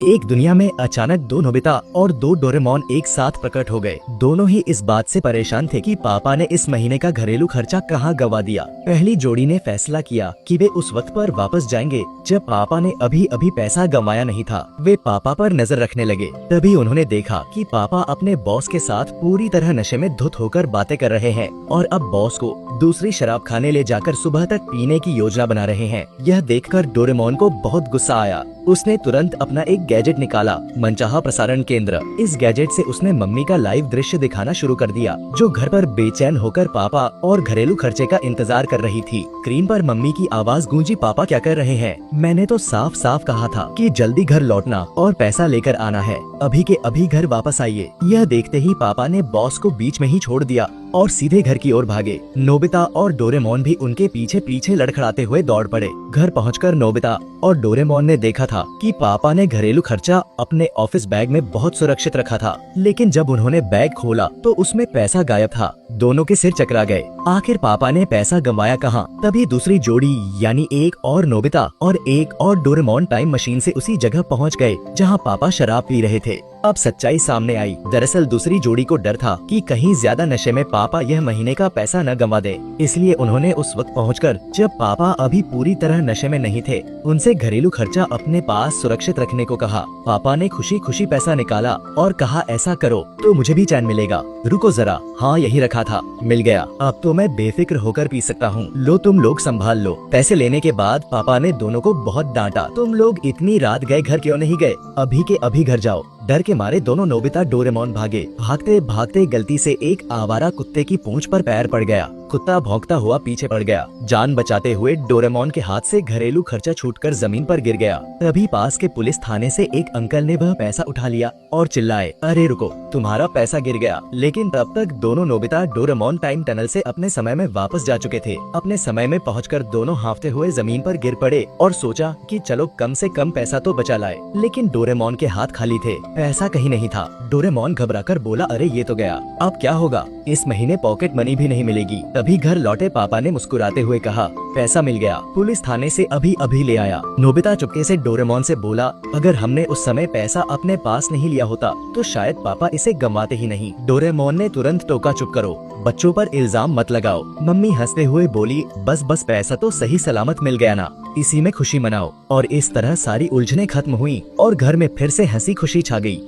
एक दुनिया में अचानक दो नोबिता और दो डोरेमोन एक साथ प्रकट हो गए। दोनों ही इस बात से परेशान थे कि पापा ने इस महीने का घरेलू खर्चा कहाँ गवा दिया। पहली जोड़ी ने फैसला किया कि वे उस वक्त पर वापस जाएंगे जब पापा ने अभी अभी पैसा गंवाया नहीं था। वे पापा पर नजर रखने लगे। तभी उन्होंने देखा कि पापा अपने बॉस के साथ पूरी तरह नशे में धुत होकर बातें कर रहे हैं और अब बॉस को दूसरी शराब खाने ले जाकर सुबह तक पीने की योजना बना रहे हैं। यह देखकर डोरेमोन को बहुत गुस्सा आया। उसने तुरंत अपना एक गैजेट निकाला, मनचाहा प्रसारण केंद्र। इस गैजेट से उसने मम्मी का लाइव दृश्य दिखाना शुरू कर दिया, जो घर पर बेचैन होकर पापा और घरेलू खर्चे का इंतजार कर रही थी। स्क्रीन पर मम्मी की आवाज गूंजी, पापा क्या कर रहे हैं? मैंने तो साफ साफ कहा था कि जल्दी घर लौटना और पैसा लेकर आना है। अभी के अभी घर वापस आइए। यह देखते ही पापा ने बॉस को बीच में ही छोड़ दिया और सीधे घर की ओर भागे। नोबिता और डोरेमोन भी उनके पीछे पीछे लड़खड़ाते हुए दौड़ पड़े। घर पहुंचकर नोबिता और डोरेमोन ने देखा था कि पापा ने घरेलू खर्चा अपने ऑफिस बैग में बहुत सुरक्षित रखा था, लेकिन जब उन्होंने बैग खोला तो उसमें पैसा गायब था। दोनों के सिर चकरा गए। आखिर पापा ने पैसा गंवाया कहाँ? तभी दूसरी जोड़ी यानी एक और नोबिता और एक और डोरेमोन टाइम मशीन से उसी जगह पहुंच गए जहां पापा शराब पी रहे थे। अब सच्चाई सामने आई। दरअसल दूसरी जोड़ी को डर था कि कहीं ज्यादा नशे में पापा यह महीने का पैसा न गंवा दे, इसलिए उन्होंने उस वक्त पहुंचकर, जब पापा अभी पूरी तरह नशे में नहीं थे, उनसे घरेलू खर्चा अपने पास सुरक्षित रखने को कहा। पापा ने खुशी खुशी पैसा निकाला और कहा, ऐसा करो तो मुझे भी चैन मिलेगा। रुको जरा, हाँ यही रखा था, मिल गया। अब तो मैं बेफिक्र होकर पी सकता हूँ। लो तुम लोग संभाल लो। पैसे लेने के बाद पापा ने दोनों को बहुत डांटा। तुम लोग इतनी रात गए घर क्यों नहीं गए? अभी के अभी घर जाओ। डर के मारे दोनों नोबिता डोरेमोन भागे। भागते भागते गलती से एक आवारा कुत्ते की पूंछ पर पैर पड़ गया। कुत्ता भौंकता हुआ पीछे पड़ गया। जान बचाते हुए डोरेमोन के हाथ से घरेलू खर्चा छूटकर जमीन पर गिर गया। तभी पास के पुलिस थाने से एक अंकल ने वह पैसा उठा लिया और चिल्लाए, अरे रुको, तुम्हारा पैसा गिर गया। लेकिन तब तक दोनों नोबिता डोरेमोन टाइम टनल से अपने समय में वापस जा चुके थे। अपने समय में पहुंचकर दोनों हांफते हुए जमीन पर गिर पड़े और सोचा कि चलो कम से कम पैसा तो बचा लाए। लेकिन डोरेमोन के हाथ खाली थे, पैसा कहीं नहीं था। डोरेमोन घबराकर बोला, अरे ये तो गया, अब क्या होगा? इस महीने पॉकेट मनी भी नहीं मिलेगी। तभी घर लौटे पापा ने मुस्कुराते हुए कहा, पैसा मिल गया, पुलिस थाने से अभी अभी ले आया। नोबिता चुपके से डोरेमोन से बोला, अगर हमने उस समय पैसा अपने पास नहीं लिया होता तो शायद पापा इसे गंवाते ही नहीं। डोरेमोन ने तुरंत टोका, चुप करो, बच्चों पर इल्जाम मत लगाओ। मम्मी हंसते हुए बोली, बस बस पैसा तो सही सलामत मिल गया ना, इसी में खुशी मनाओ। और इस तरह सारी उलझने खत्म हुई और घर में फिर से हंसी खुशी छा गई।